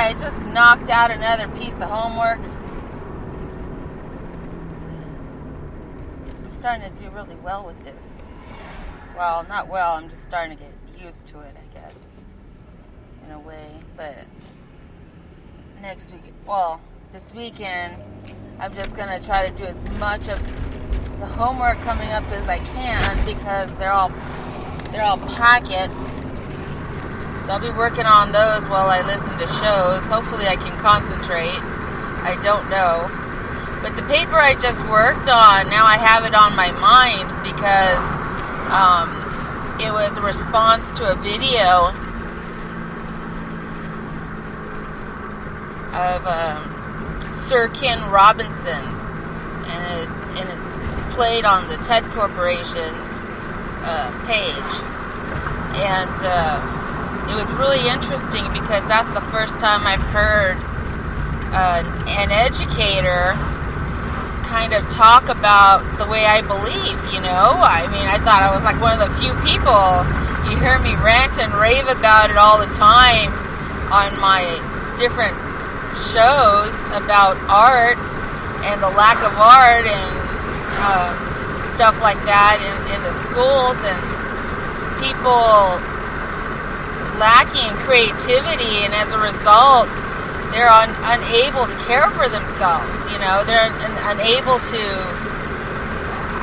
I just knocked out another piece of homework. I'm starting to do really well with this. Well, not well, I'm just starting to get used to it, I guess, in a way. But this weekend, I'm just going to try to do as much of the homework coming up as I can, because they're all packets. So I'll be working on those while I listen to shows. Hopefully I can concentrate. I don't know. But the paper I just worked on, now I have it on my mind, because it was a response to a video of Sir Ken Robinson, and it's played on the TED Corporation's page, and it was really interesting, because that's the first time I've heard an educator kind of talk about the way I believe, I mean, I thought I was like one of the few people. You hear me rant and rave about it all the time on my different shows about art and the lack of art and stuff like that in the schools, and people lacking creativity, and as a result they're unable to care for themselves. They're unable to,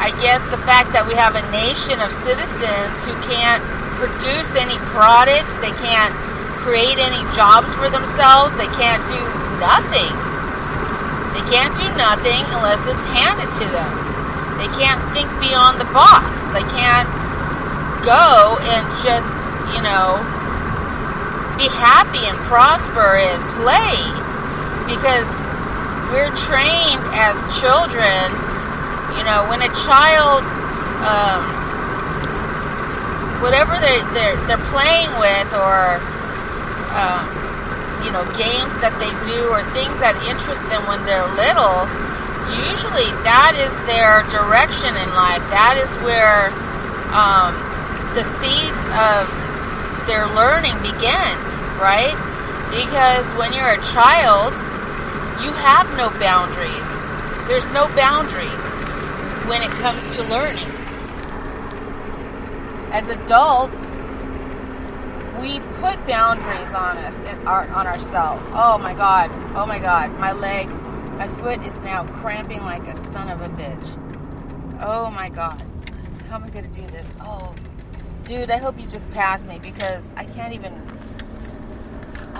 I guess, the fact that we have a nation of citizens who can't produce any products, they can't create any jobs for themselves, they can't do nothing. They can't do nothing unless it's handed to them. They can't think beyond the box. They can't go and just, be happy and prosper and play, because we're trained as children, when a child, whatever they're playing with, or games that they do, or things that interest them when they're little, usually that is their direction in life. That is where the seeds of their learning begin, right? Because when you're a child, you have no boundaries. There's no boundaries when it comes to learning. As adults, we put boundaries on us and on ourselves. Oh my God, my foot is now cramping like a son of a bitch. Oh my God, how am I going to do this? Oh, dude, I hope you just pass me, because I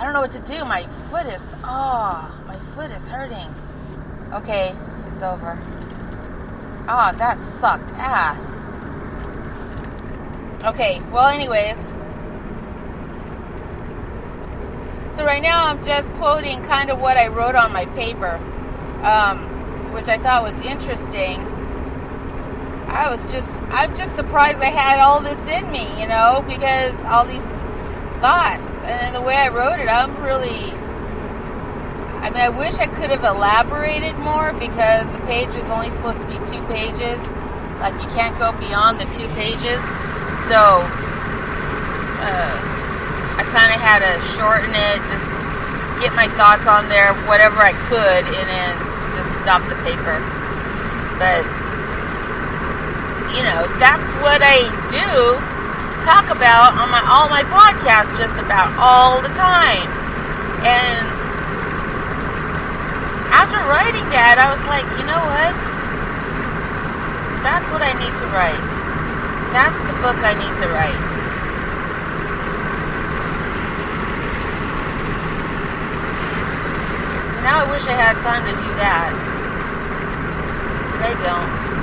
don't know what to do. My foot is hurting. Okay, it's over. Oh, that sucked ass. Okay, well, anyways. So right now I'm just quoting kind of what I wrote on my paper, which I thought was interesting. I'm just surprised I had all this in me, because all these thoughts, and the way I wrote it, I wish I could have elaborated more, because the page was only supposed to be 2 pages. Like, you can't go beyond the 2 pages. So, I kind of had to shorten it, just get my thoughts on there, whatever I could, and then just stop the paper. But, that's what I do, talk about on all my podcasts, just about all the time. And after writing that, I was like, you know what? That's what I need to write. That's the book I need to write. So now I wish I had time to do that. But I don't.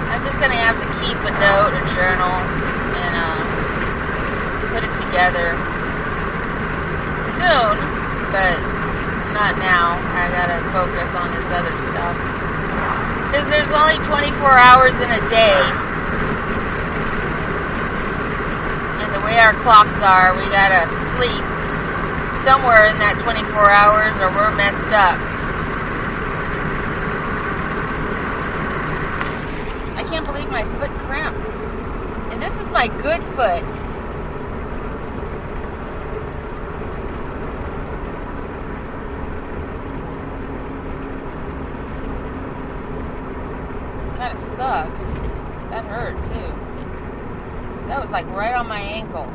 I'm just going to have to keep a note, a journal, and put it together soon, but not now. I got to focus on this other stuff. Because there's only 24 hours in a day. And the way our clocks are, we got to sleep somewhere in that 24 hours or we're messed up. I can't believe my foot cramps. And this is my good foot. that sucks. That hurt too. That was like right on my ankle.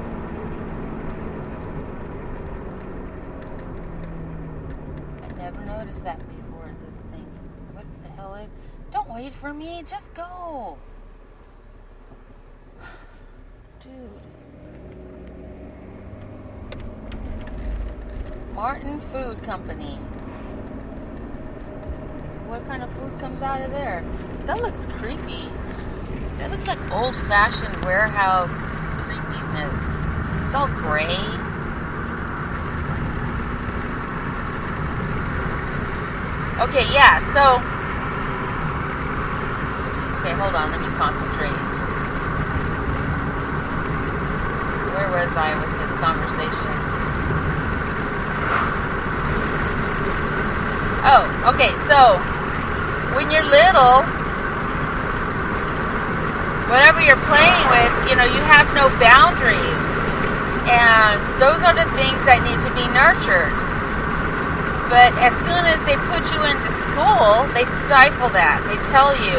I never noticed that before, this thing. What the hell is... Don't wait for me, just go. Dude. Martin Food Company. What kind of food comes out of there? That looks creepy. That looks like old-fashioned warehouse creepiness. It's all gray. Okay, yeah, so... Okay, hold on, let me concentrate. Where was I with this conversation? Oh, okay, so... When you're little, whatever you're playing with, you have no boundaries. And those are the things that need to be nurtured. But as soon as they put you into school, they stifle that. They tell you,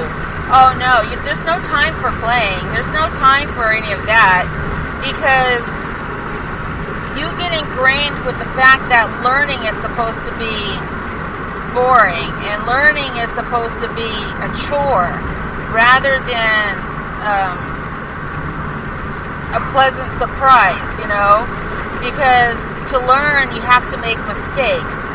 oh no, there's no time for playing. There's no time for any of that. Because you get ingrained with the fact that learning is supposed to be boring, and learning is supposed to be a chore rather than a pleasant surprise, because to learn you have to make mistakes,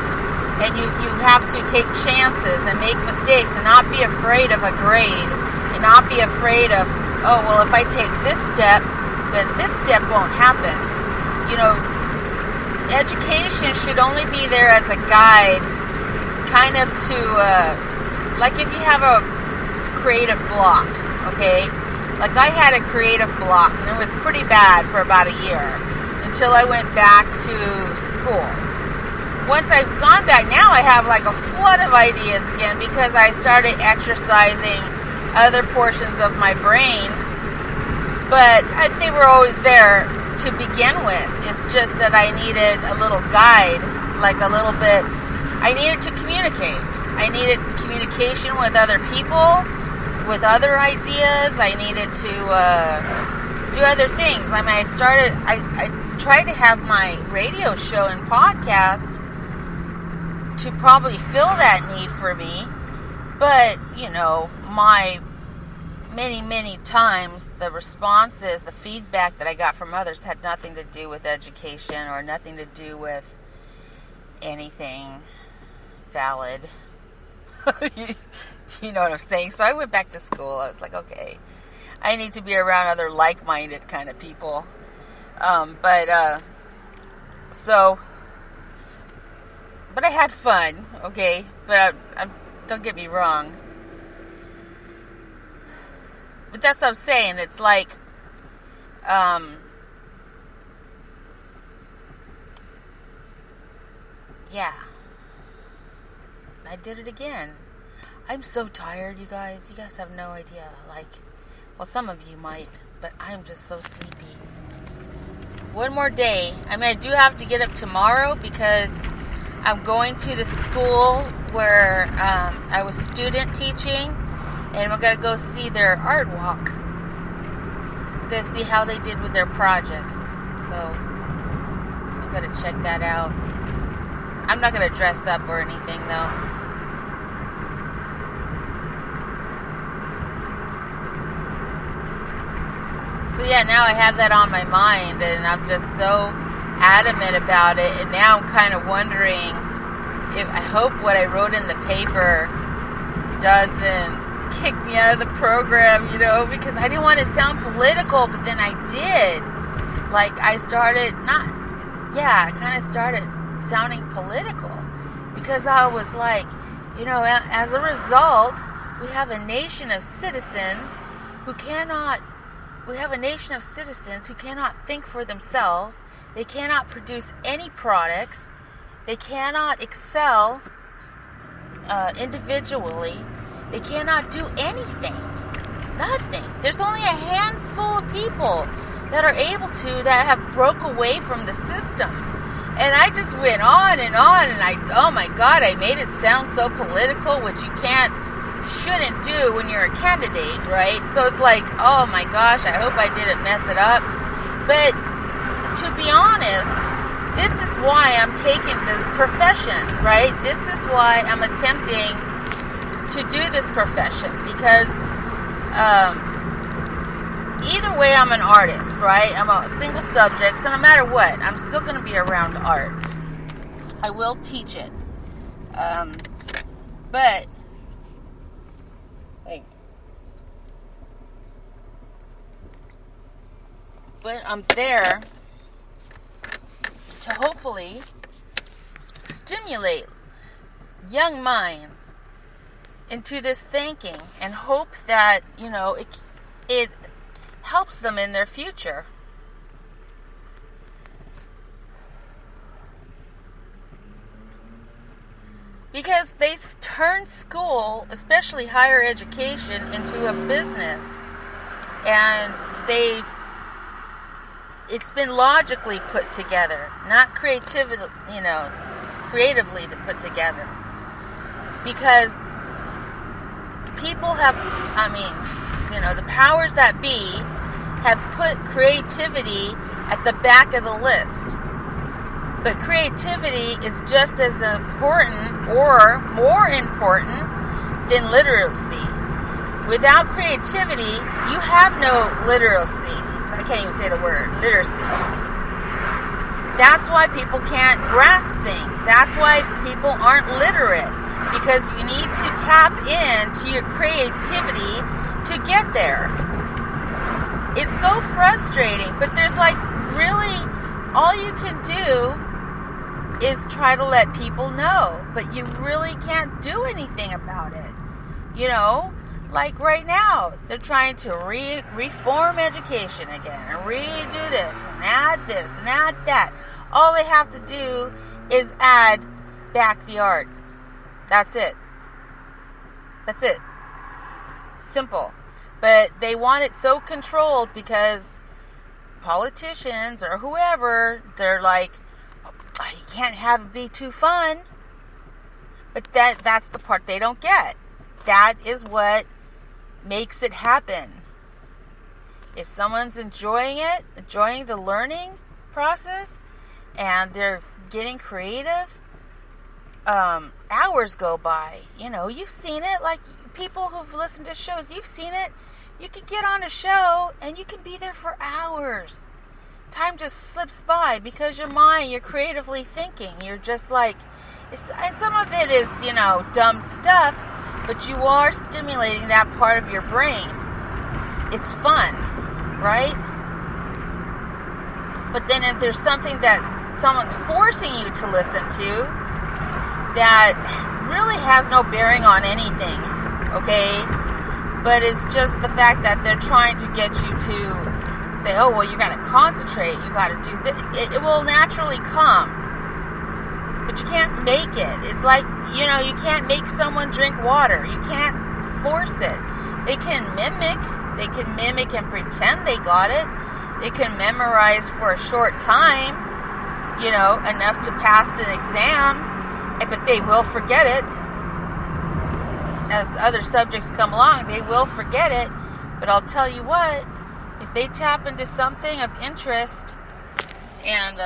and you have to take chances and make mistakes and not be afraid of a grade, and not be afraid of, oh well, if I take this step then this step won't happen. Education should only be there as a guide, kind of to, like if you have a creative block, okay? Like I had a creative block, and it was pretty bad for about a year, until I went back to school. Once I've gone back, now I have like a flood of ideas again, because I started exercising other portions of my brain, but they were always there to begin with. It's just that I needed a little guide, like a little bit. I needed to communicate. I needed communication with other people, with other ideas. I needed to do other things. I mean, I tried to have my radio show and podcast to probably fill that need for me. But, my many times, the responses, the feedback that I got from others had nothing to do with education or nothing to do with anything valid. You know what I'm saying? So I went back to school. I was like, okay, I need to be around other like-minded kind of people. But I had fun, okay? But don't get me wrong. But that's what I'm saying. It's like, yeah. I did it again. I'm so tired, you guys. You guys have no idea. Well, some of you might, but I'm just so sleepy. One more day. I mean, I do have to get up tomorrow because I'm going to the school where I was student teaching, and we're going to go see their art walk. We're going to see how they did with their projects. So, I'm going to check that out. I'm not going to dress up or anything, though. So yeah, now I have that on my mind, and I'm just so adamant about it, and now I'm kind of wondering if, I hope what I wrote in the paper doesn't kick me out of the program, because I didn't want to sound political, but then I did. I kind of started sounding political, because I was like, as a result, we have a nation of citizens who cannot think for themselves. They cannot produce any products. They cannot excel individually. They cannot do anything. Nothing. There's only a handful of people that are able to, that have broke away from the system. And I just went on, and oh my God, I made it sound so political, which you can't shouldn't do when you're a candidate, right? So it's like, oh my gosh, I hope I didn't mess it up. But to be honest, this is why I'm taking this profession, right? This is why I'm attempting to do this profession, because either way, I'm an artist, right? I'm a single subject, so no matter what, I'm still going to be around art. I will teach it. But I'm there to hopefully stimulate young minds into this thinking, and hope that, it helps them in their future. Because they've turned school, especially higher education, into a business. And it's been logically put together, not creatively to put together. Because people have, the powers that be have put creativity at the back of the list. But creativity is just as important or more important than literacy. Without creativity, you have no literacy. I can't even say the word, literacy. That's why people can't grasp things. That's why people aren't literate. Because you need to tap into your creativity to get there. It's so frustrating, but there's really, all you can do is try to let people know, but you really can't do anything about it. Like right now, they're trying to reform education again, and redo this, and add that. All they have to do is add back the arts. That's it. Simple. But they want it so controlled because politicians or whoever, they're like, oh, you can't have it be too fun. But that's the part they don't get. That is what makes it happen. If someone's enjoying the learning process, and they're getting creative, hours go by. You've seen it. Like people who've listened to shows, you've seen it. You could get on a show and you can be there for hours. Time just slips by because you're creatively thinking. You're just and some of it is, dumb stuff, but you are stimulating that part of your brain. It's fun, right? But then if there's something that someone's forcing you to listen to, that really has no bearing on anything, okay? But it's just the fact that they're trying to get you to say, oh, well, you got to concentrate, you got to do this. It will naturally come, but you can't make it. It's like, you can't make someone drink water. You can't force it. They can mimic and pretend they got it. They can memorize for a short time, enough to pass an exam. But they will forget it. As other subjects come along, they will forget it. But I'll tell you what, if they tap into something of interest and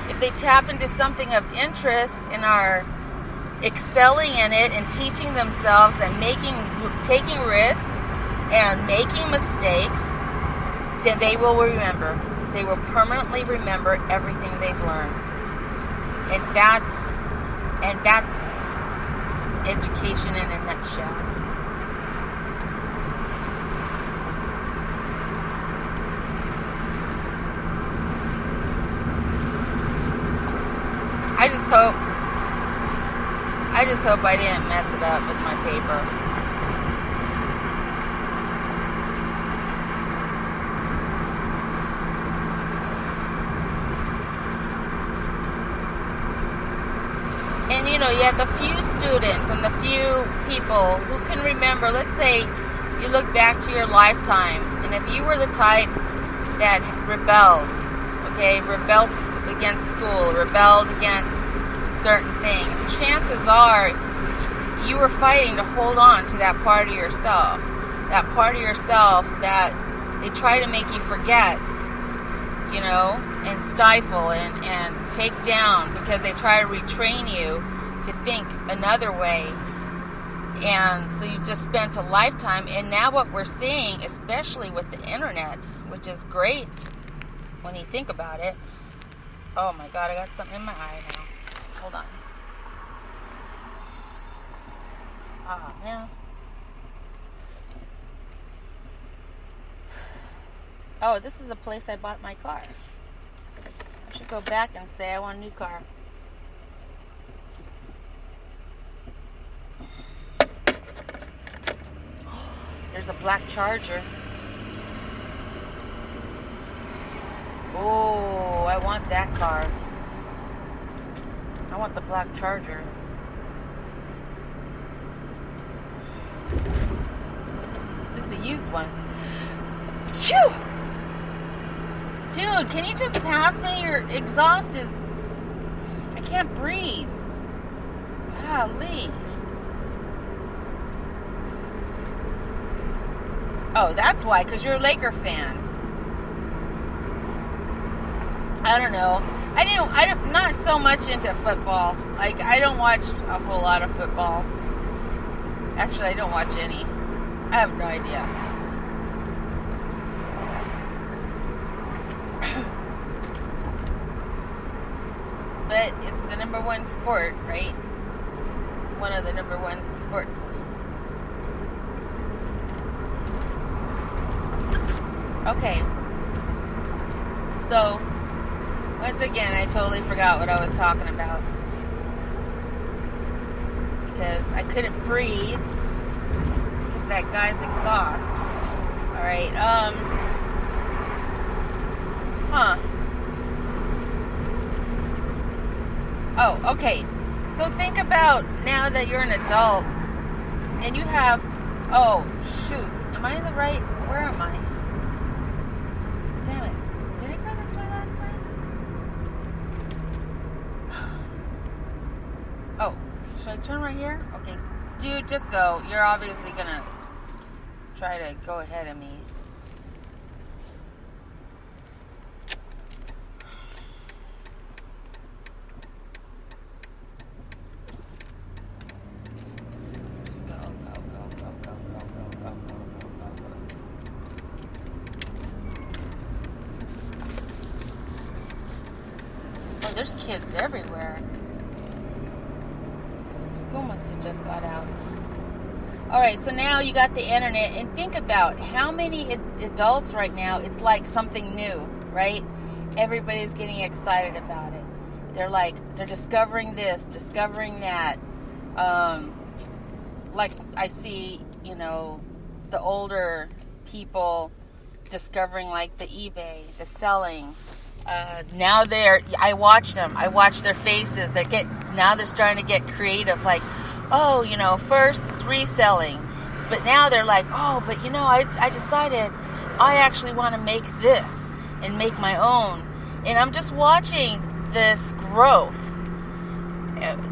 if they tap into something of interest and are excelling in it and teaching themselves and taking risks and making mistakes, then they will remember. They will permanently remember everything they've learned. And that's education in a nutshell. I just hope I didn't mess it up with my paper. And you have the few students and the few people who can remember. Let's say you look back to your lifetime, and if you were the type that rebelled, okay, rebelled against school, rebelled against certain things, chances are you were fighting to hold on to that part of yourself. That part of yourself that they try to make you forget, and stifle and take down because they try to retrain you to think another way. And so you just spent a lifetime. And now what we're seeing, especially with the internet, which is great when you think about it. Oh my God, I got something in my eye now. Hold on. Ah, man. Oh, this is the place I bought my car. I should go back and say I want a new car. There's a black Charger. Oh, I want that car. I want the black Charger. It's a used one. Phew! Dude, can you just pass me? Your exhaust is... I can't breathe. Golly. Oh, that's why, because you're a Laker fan. I don't know. I'm not so much into football. Like, I don't watch a whole lot of football. Actually, I don't watch any. I have no idea. But it's the number one sport, right? One of the number one sports. Okay. So, once again, I totally forgot what I was talking about. Because I couldn't breathe. Because that guy's exhaust. Alright, Oh, okay. So think about now that you're an adult and you have... Oh, shoot. Am I in the right... Where am I? Damn it. Did I go this way last time? Oh, should I turn right here? Okay. Dude, just go. You're obviously gonna try to go ahead of me. There's kids everywhere. School must have just got out. Alright, so now you got the internet, and think about how many adults right now, it's like something new, right? Everybody's getting excited about it. They're discovering this, discovering that. Like I see, the older people discovering like the eBay, the selling. Now I watch them. I watch their faces. Now they're starting to get creative. Like, first it's reselling, but now they're like, but I decided I actually want to make this and make my own. And I'm just watching this growth,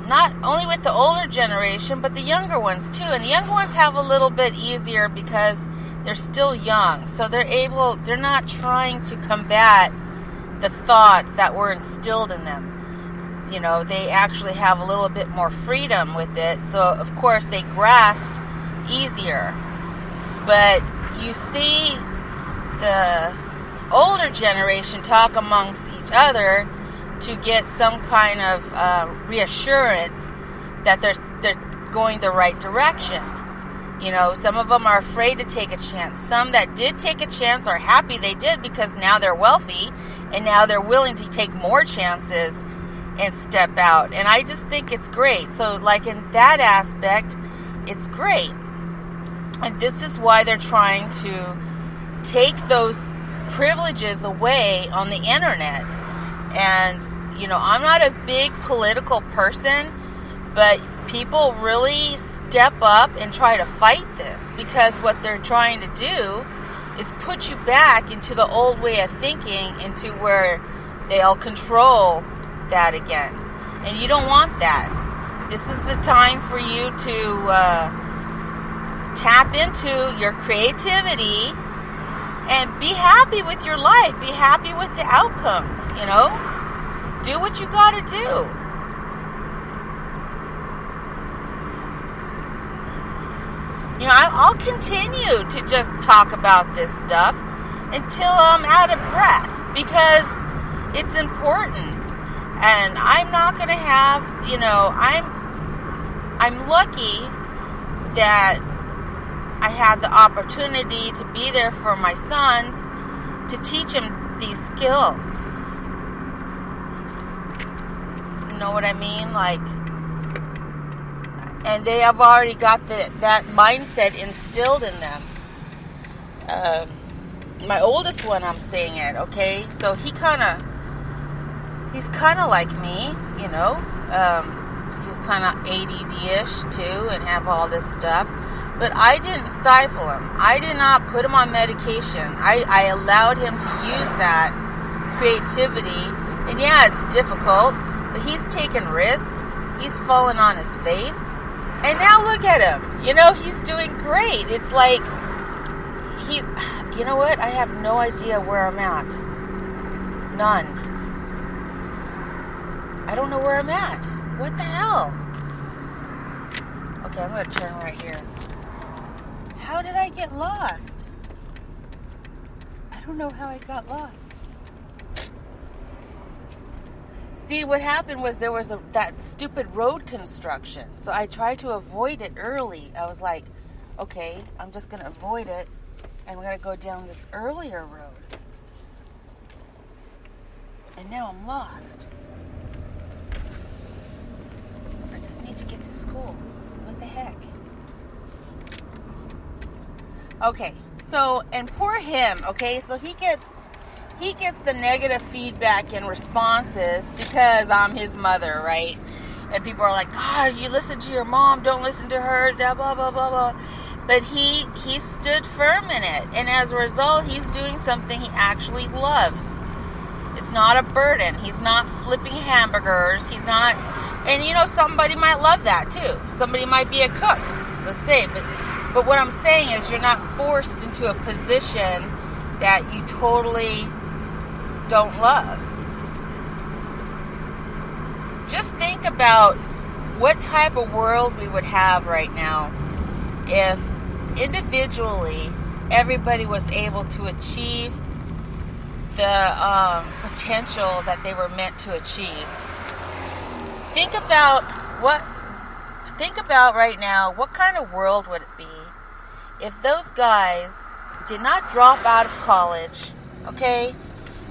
not only with the older generation, but the younger ones too. And the younger ones have a little bit easier because they're still young, so they're not trying to combat the thoughts that were instilled in them. They actually have a little bit more freedom with it, so of course they grasp easier. But you see the older generation talk amongst each other to get some kind of reassurance that they're going the right direction. Some of them are afraid to take a chance. Some that did take a chance are happy they did because now they're wealthy and now they're willing to take more chances and step out. And I just think it's great. So like in that aspect, it's great. And this is why they're trying to take those privileges away on the internet. And, I'm not a big political person, but people really step up and try to fight this, because what they're trying to do is put you back into the old way of thinking, into where they'll control that again. And you don't want that. This is the time for you to tap into your creativity and be happy with your life. Be happy with the outcome, you know? Do what you gotta do. You know, I'll continue to just talk about this stuff until I'm out of breath, because it's important. And I'm not going to have, you know, I'm lucky that I had the opportunity to be there for my sons to teach them these skills. You know what I mean? Like, and they have already got that mindset instilled in them. My oldest one, I'm saying it, okay? So he's kind of like me, you know. He's kind of ADD-ish too and have all this stuff. But I didn't stifle him. I did not put him on medication. I allowed him to use that creativity. And yeah, it's difficult, but he's taken risks. He's fallen on his face. And now look at him. You know, he's doing great. It's like, you know what? I have no idea where I'm at. None. I don't know where I'm at. What the hell? Okay, I'm going to turn right here. How did I get lost? I don't know how I got lost. See, what happened was there was that stupid road construction. So I tried to avoid it early. I was like, okay, I'm just going to avoid it. And we're going to go down this earlier road. And now I'm lost. I just need to get to school. What the heck? Okay, so, and poor him, okay? So he gets the negative feedback and responses because I'm his mother, right? And people are like, God, you listen to your mom, don't listen to her, blah, blah, blah, blah, blah. But he stood firm in it. And as a result, he's doing something he actually loves. It's not a burden. He's not flipping hamburgers. He's not, and you know, somebody might love that too. Somebody might be a cook, let's say. But what I'm saying is you're not forced into a position that you totally don't love. Just think about what type of world we would have right now if individually everybody was able to achieve the potential that they were meant to achieve. Think about right now, what kind of world would it be if those guys did not drop out of college, okay?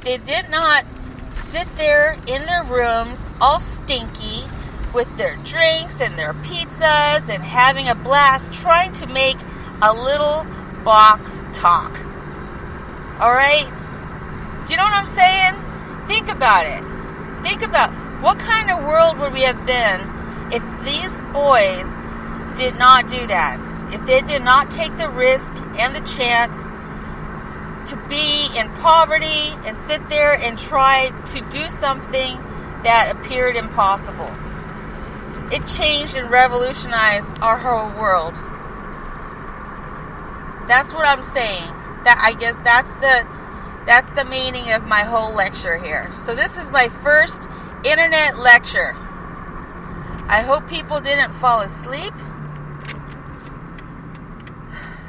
They did not sit there in their rooms all stinky with their drinks and their pizzas and having a blast trying to make a little box talk. All right? Do you know what I'm saying? Think about it. Think about what kind of world would we have been if these boys did not do that. If they did not take the risk and the chance to be in poverty and sit there and try to do something that appeared impossible. It changed and revolutionized our whole world. That's what I'm saying. That, I guess that's the meaning of my whole lecture here. So this is my first internet lecture. I hope people didn't fall asleep.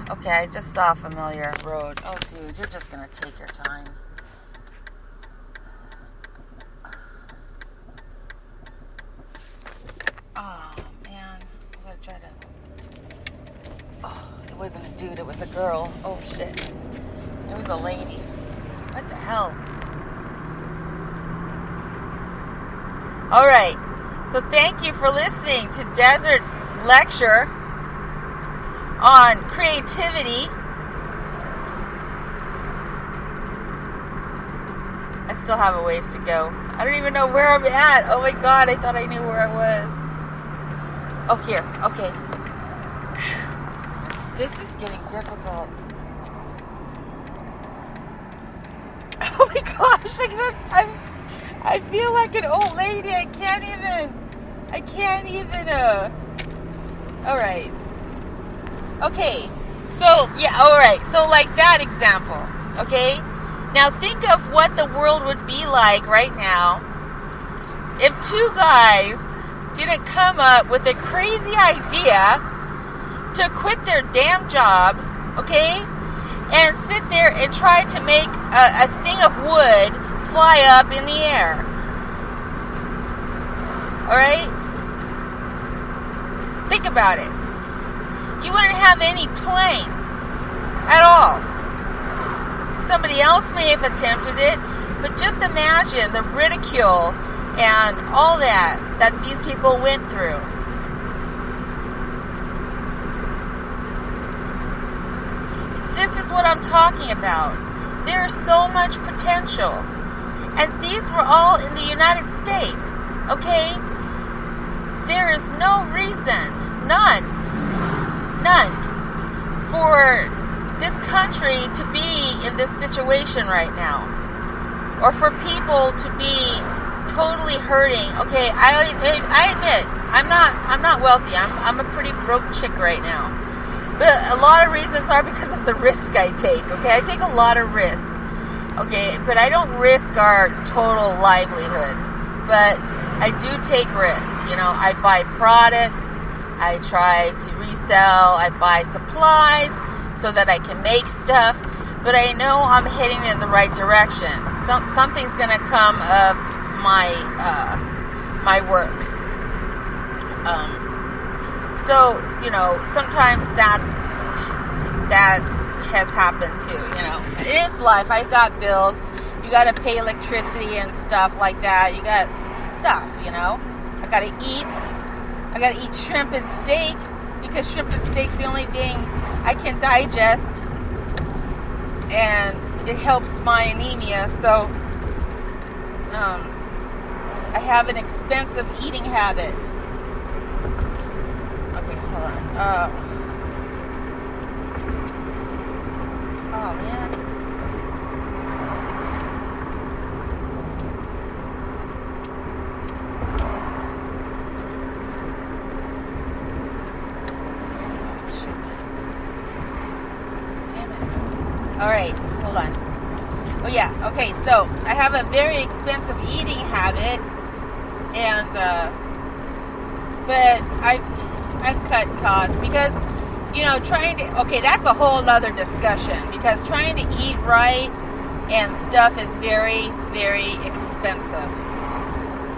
Okay, I just saw a familiar road. Oh, dude, you're just going to take your time. Oh, man. I'm going to try to... Oh, it wasn't a dude, it was a girl. Oh, shit. It was a lady. What the hell? All right. So thank you for listening to Desert's lecture on creativity. I still have a ways to go. I don't even know where I'm at. Oh my God, I thought I knew where I was. Oh, here. Okay. This is getting difficult. Oh my gosh, I feel like an old lady. I can't even, alright. Okay, so, yeah, alright. So, like that example, okay? Now, think of what the world would be like right now if two guys didn't come up with a crazy idea to quit their damn jobs, okay? And sit there and try to make a thing of wood fly up in the air. Alright? Think about it. You wouldn't have any planes at all. Somebody else may have attempted it, but just imagine the ridicule and all that these people went through. This is what I'm talking about. There is so much potential. And these were all in the United States, okay? There is no reason, none, for this country to be in this situation right now. Or for people to be totally hurting. Okay, I admit, I'm not wealthy. I'm a pretty broke chick right now. But a lot of reasons are because of the risk I take, okay? I take a lot of risk, okay? But I don't risk our total livelihood. But I do take risk, you know? I buy products, I try to resell, I buy supplies so that I can make stuff. But I know I'm heading in the right direction. Something's going to come of my work. So, you know, sometimes that has happened too, you know. It's life. I got bills. You got to pay electricity and stuff like that. You got stuff, you know. I got to eat. I got to eat shrimp and steak because shrimp and steak's the only thing I can digest. And it helps my anemia. So, I have an expensive eating habit. Oh man. Oh, shoot. Damn it. Alright, hold on. Oh yeah, okay, so I have a very expensive eating habit, and but I've cut costs because, you know, that's a whole other discussion, because trying to eat right and stuff is very, very expensive.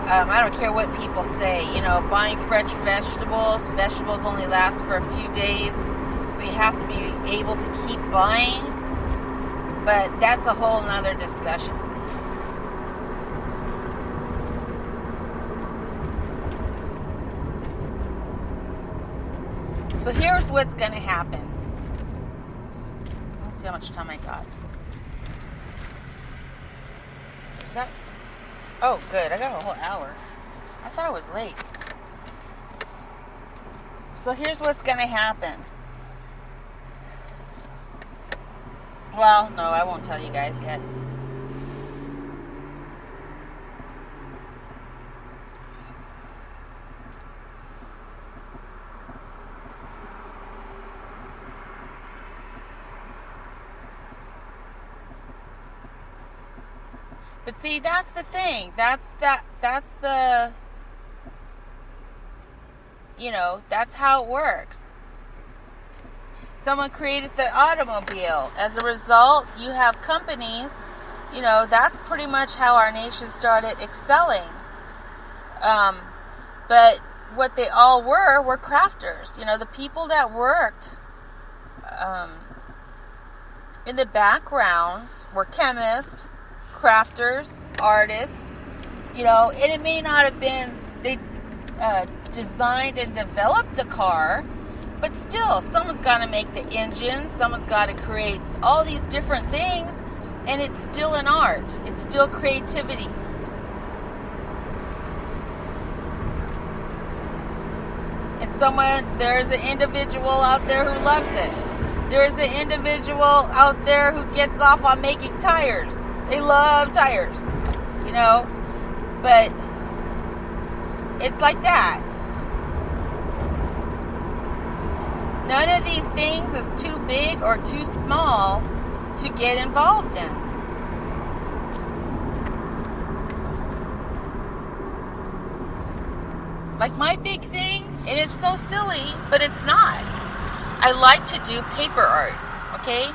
I don't care what people say, you know, buying fresh vegetables only last for a few days, so you have to be able to keep buying, but that's a whole other discussion. So here's what's going to happen. Let's see how much time I got. Is that... Oh, good. I got a whole hour. I thought I was late. So here's what's going to happen. Well, no, I won't tell you guys yet. But see, that's the thing. That's the, you know, that's how it works. Someone created the automobile. As a result, you have companies, you know, that's pretty much how our nation started excelling. But what they all were crafters. You know, the people that worked in the backgrounds were chemists, crafters, artists, you know, and it may not have been, they designed and developed the car, but still, someone's got to make the engine, someone's got to create all these different things, and it's still an art, it's still creativity. And there's an individual out there who loves it. There's an individual out there who gets off on making tires. They love tires, you know. But it's like that. None of these things is too big or too small to get involved in. Like my big thing, and it's so silly, but it's not. I like to do paper art, okay?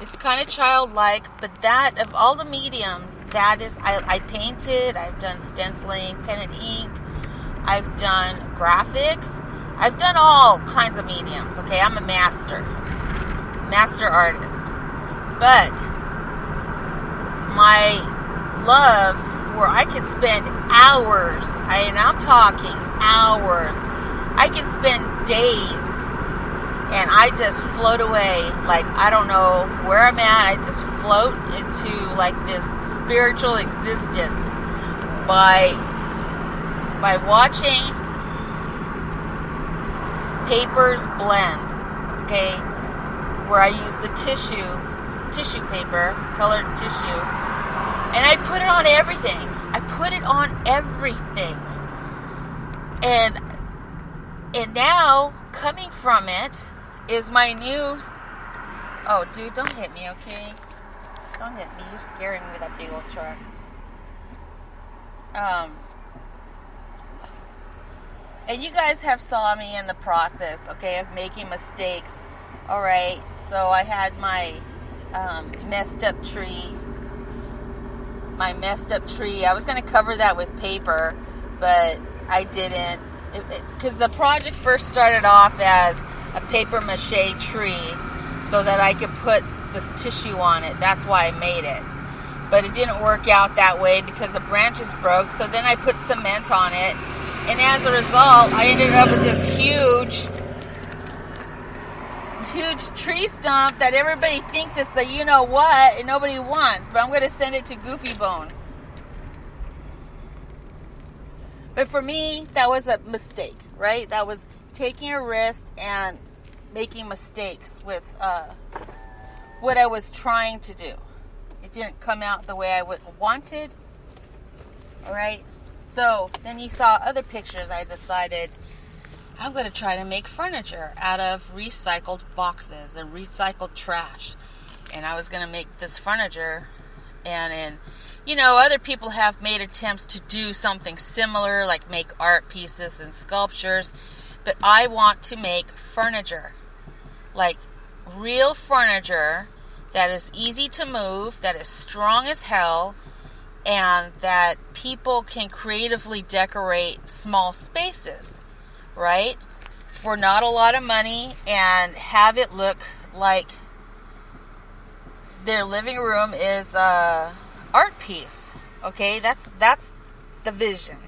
It's kind of childlike, but that, of all the mediums, that is, I painted, I've done stenciling, pen and ink, I've done graphics, I've done all kinds of mediums, okay? I'm a master artist. But my love, where I could spend hours, and I'm talking hours, I could spend days, and I just float away, like I don't know where I'm at. I just float into like this spiritual existence by watching papers blend, okay, where I use the tissue paper, colored tissue, and I put it on everything. And now, coming from it, is my new... Oh, dude, don't hit me, okay? Don't hit me. You're scaring me with that big old truck. And you guys have saw me in the process, okay, of making mistakes. All right, so I had my messed up tree. I was going to cover that with paper, but I didn't. Because the project first started off as a paper mache tree so that I could put this tissue on it. That's why I made it. But it didn't work out that way because the branches broke. So then I put cement on it. And as a result, I ended up with this huge tree stump that everybody thinks it's a you-know-what and nobody wants. But I'm going to send it to Goofy Bone. But for me, that was a mistake, right? That was taking a risk and making mistakes with what I was trying to do. It didn't come out the way I wanted. All right? So then you saw other pictures. I decided I'm going to try to make furniture out of recycled boxes and recycled trash. And I was going to make this furniture, and other people have made attempts to do something similar, like make art pieces and sculptures, but I want to make furniture, like real furniture that is easy to move, that is strong as hell, and that people can creatively decorate small spaces, right? For not a lot of money, and have it look like their living room is art piece. Okay, that's the vision.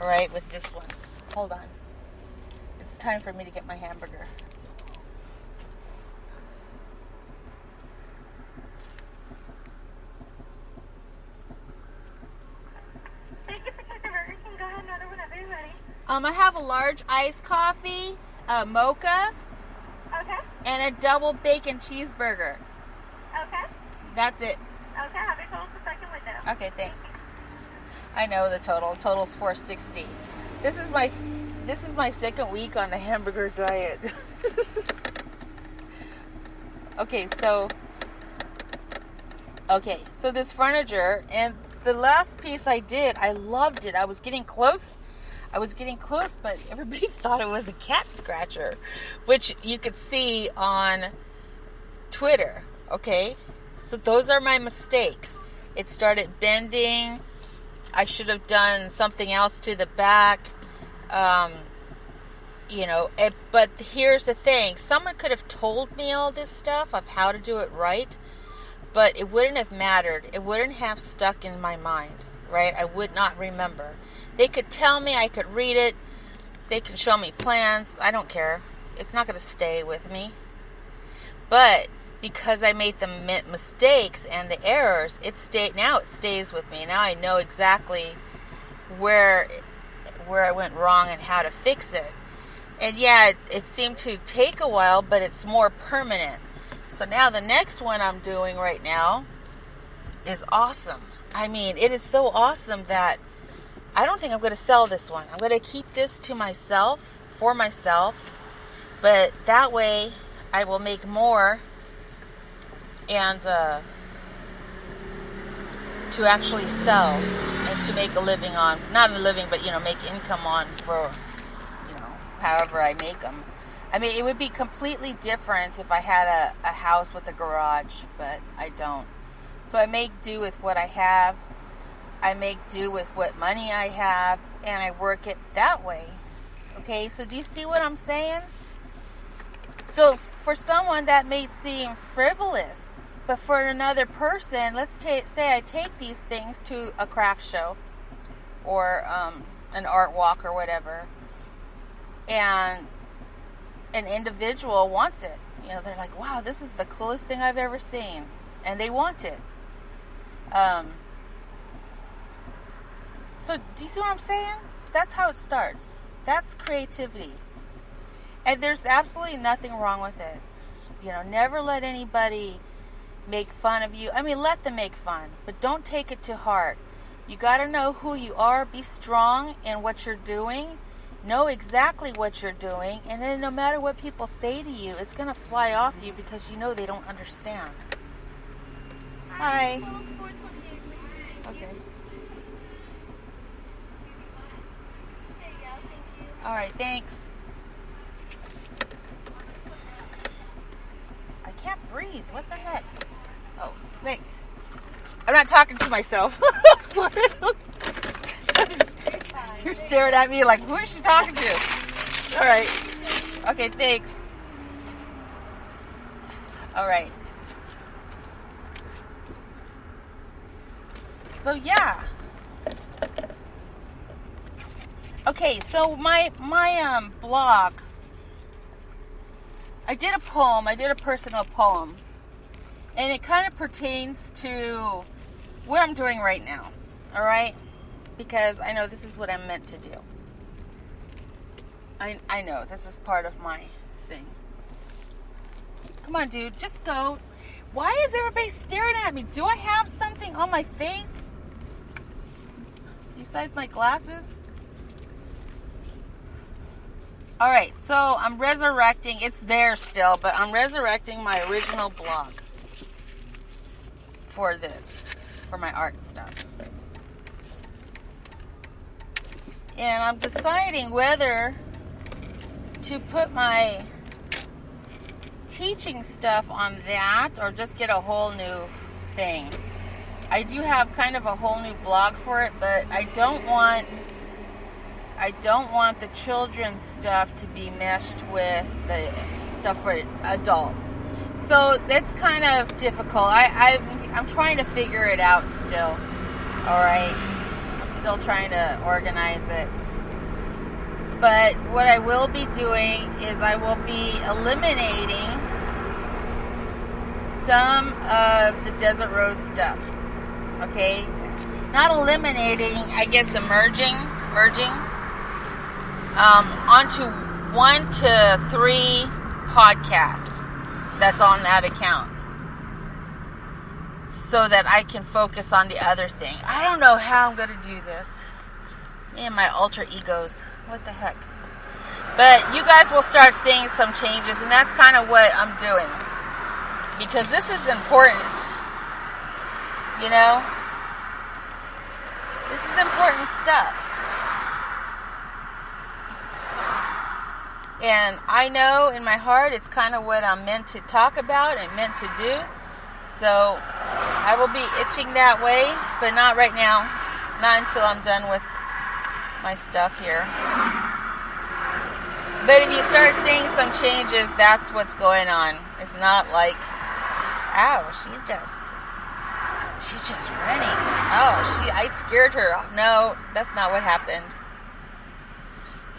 All right, with this one. Hold on. It's time for me to get my hamburger. Thank you for taking the burger. You can go ahead and order whenever you're ready. I have a large iced coffee, a mocha, Okay. and a double bacon cheeseburger. Okay. That's it. Okay, have it close the second window. Okay, thanks. I know the total. Total's $4.60. This is my second week on the hamburger diet. Okay, so this furniture, and the last piece I did, I loved it. I was getting close, but everybody thought it was a cat scratcher, which you could see on Twitter. Okay, so those are my mistakes. It started bending. I should have done something else to the back. But here's the thing. Someone could have told me all this stuff of how to do it right, but it wouldn't have mattered. It wouldn't have stuck in my mind, right? I would not remember. They could tell me, I could read it. They could show me plans. I don't care. It's not going to stay with me. But because I made the mistakes and the errors, it stays with me. Now I know exactly where I went wrong and how to fix it. And yeah, it seemed to take a while, but it's more permanent. So now the next one I'm doing right now is awesome. I mean, it is so awesome that I don't think I'm going to sell this one. I'm going to keep this to myself, for myself, but that way I will make more and to actually sell and to make a living on, not a living, but, make income on for, however I make them. I mean, it would be completely different if I had a house with a garage, but I don't. So I make do with what I have. I make do with what money I have, and I work it that way. Okay, so do you see what I'm saying? So for someone that may seem frivolous, but for another person, let's say I take these things to a craft show or an art walk or whatever, and an individual wants it. They're like, wow, this is the coolest thing I've ever seen, and they want it. So do you see what I'm saying? So that's how it starts. That's creativity. And there's absolutely nothing wrong with it. Never let anybody make fun of you. I mean, let them make fun, but don't take it to heart. You got to know who you are. Be strong in what you're doing. Know exactly what you're doing. And then no matter what people say to you, it's going to fly off you because they don't understand. Hi. Okay. All right, thanks. I can't breathe. What the heck? Oh, wait. I'm not talking to myself. Sorry. You're staring at me like, who is she talking to? All right. Okay, thanks. All right. So, yeah. Okay, so my blog, I did a poem. I did a personal poem. And it kind of pertains to what I'm doing right now. All right? Because I know this is what I'm meant to do. I know this is part of my thing. Come on, dude. Just go. Why is everybody staring at me? Do I have something on my face? Besides my glasses? Alright, so I'm resurrecting. It's there still, but I'm resurrecting my original blog for this, for my art stuff. And I'm deciding whether to put my teaching stuff on that or just get a whole new thing. I do have kind of a whole new blog for it, but I don't want the children's stuff to be meshed with the stuff for adults. So that's kind of difficult. I'm trying to figure it out still. Alright. I'm still trying to organize it. But what I will be doing is I will be eliminating some of the Desert Rose stuff. Okay? Not eliminating, I guess merging onto 1 to 3 podcasts that's on that account so that I can focus on the other thing. I don't know how I'm going to do this. Me and my alter egos. What the heck? But you guys will start seeing some changes, and that's kind of what I'm doing. Because this is important. This is important stuff. And I know in my heart it's kind of what I'm meant to talk about and meant to do. So I will be itching that way, but not right now. Not until I'm done with my stuff here. But if you start seeing some changes, that's what's going on. It's not like, oh, she's just running. Oh, I scared her. No, that's not what happened.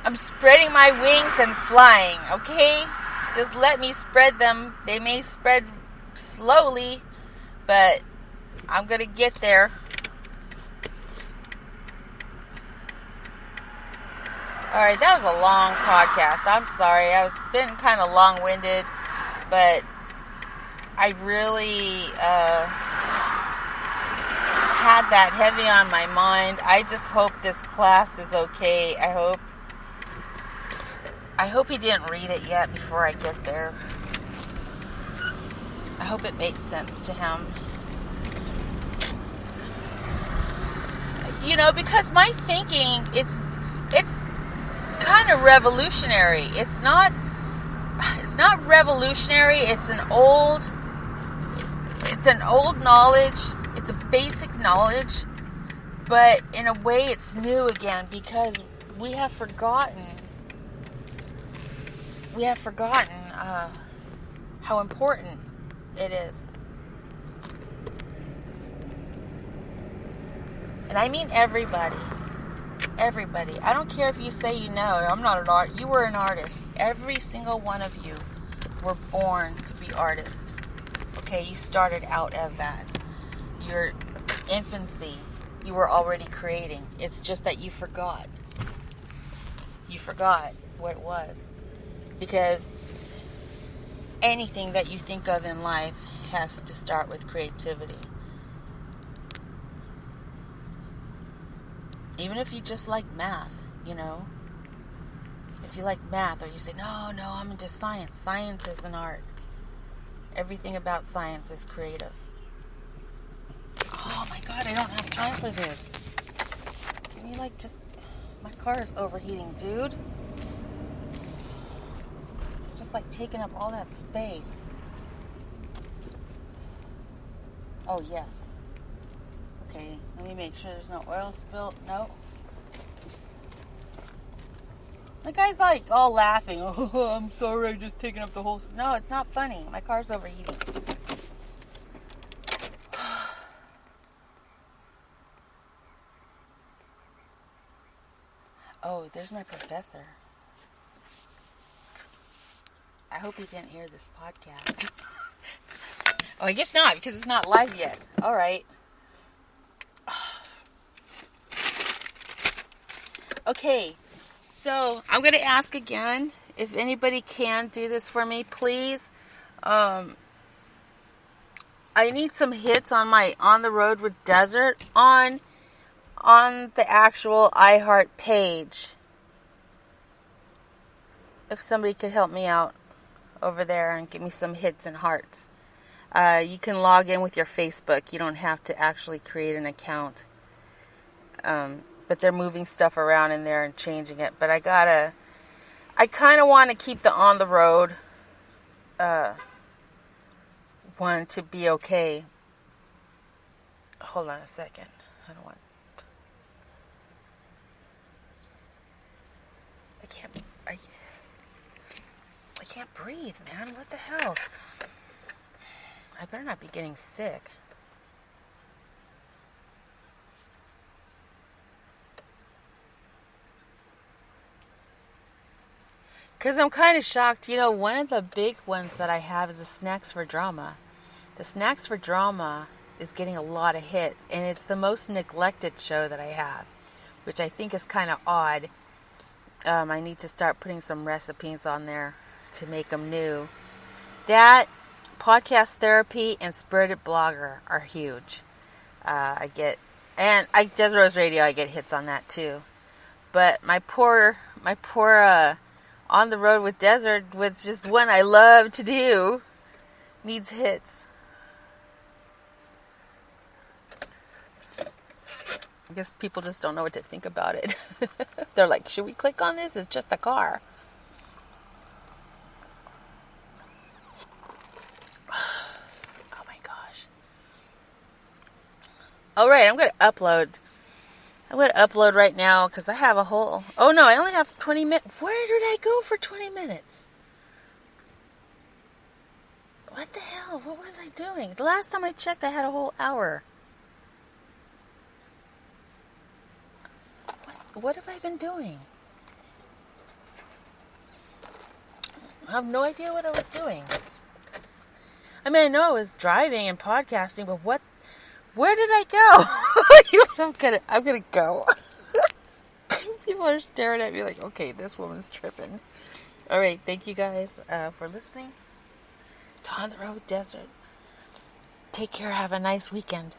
I'm spreading my wings and flying, okay? Just let me spread them. They may spread slowly, but I'm going to get there. Alright, that was a long podcast. I'm sorry. I've been kind of long-winded, but I really had that heavy on my mind. I just hope this class is okay. I hope he didn't read it yet before I get there. I hope it made sense to him. You know, because my thinking, it's kind of revolutionary. It's not revolutionary. It's an old knowledge. It's a basic knowledge, but in a way it's new again because we have forgotten how important it is. And I mean everybody. Everybody. I don't care if you say you know. I'm not an artist. You were an artist. Every single one of you were born to be artists. Okay, you started out as that. Your infancy, you were already creating. It's just that you forgot. You forgot what it was. Because anything that you think of in life has to start with creativity. Even if you just like math, you know. If you like math, or you say, no, I'm into science. Science is an art. Everything about science is creative. Oh my God, I don't have time for this. Can you my car is overheating, dude. Just taking up all that space. Oh, yes. Okay, let me make sure there's no oil spill. No. The guy's all laughing. Oh, I'm sorry, I'm just taking up the whole... No, it's not funny. My car's overheating. Oh, there's my professor. I hope he didn't hear this podcast. Oh, I guess not, because it's not live yet. All right. Okay, so I'm going to ask again if anybody can do this for me, please. I need some hits on my On the Road with Desert on the actual iHeart page. If somebody could help me out over there and give me some hits and hearts. You can log in with your Facebook. You don't have to actually create an account. But they're moving stuff around in there and changing it. But I kind of want to keep the On the Road one to be okay. Hold on a second. I don't want... I can't breathe, man. What the hell? I better not be getting sick. Because I'm kind of shocked. You know, one of the big ones that I have is the Snacks for Drama. The Snacks for Drama is getting a lot of hits, and it's the most neglected show that I have, which I think is kind of odd. I need to start putting some recipes on there to make them new. That, Podcast Therapy, and Spirited Blogger are huge. Desert Rose Radio, I get hits on that too. But my poor On the Road with Desert, was just one I love to do, needs hits. I guess people just don't know what to think about it. They're like, should we click on this? It's just a car. Oh my gosh. Alright, I'm going to upload. I'm going to upload right now because I have a whole... Oh no, I only have 20 minutes. Where did I go for 20 minutes? What the hell? What was I doing? The last time I checked, I had a whole hour. What have I been doing? I have no idea what I was doing. I mean, I know I was driving and podcasting, but where did I go? I'm gonna go. People are staring at me like, okay, this woman's tripping. All right, thank you guys for listening to On the Road Desert. Take care. Have a nice weekend.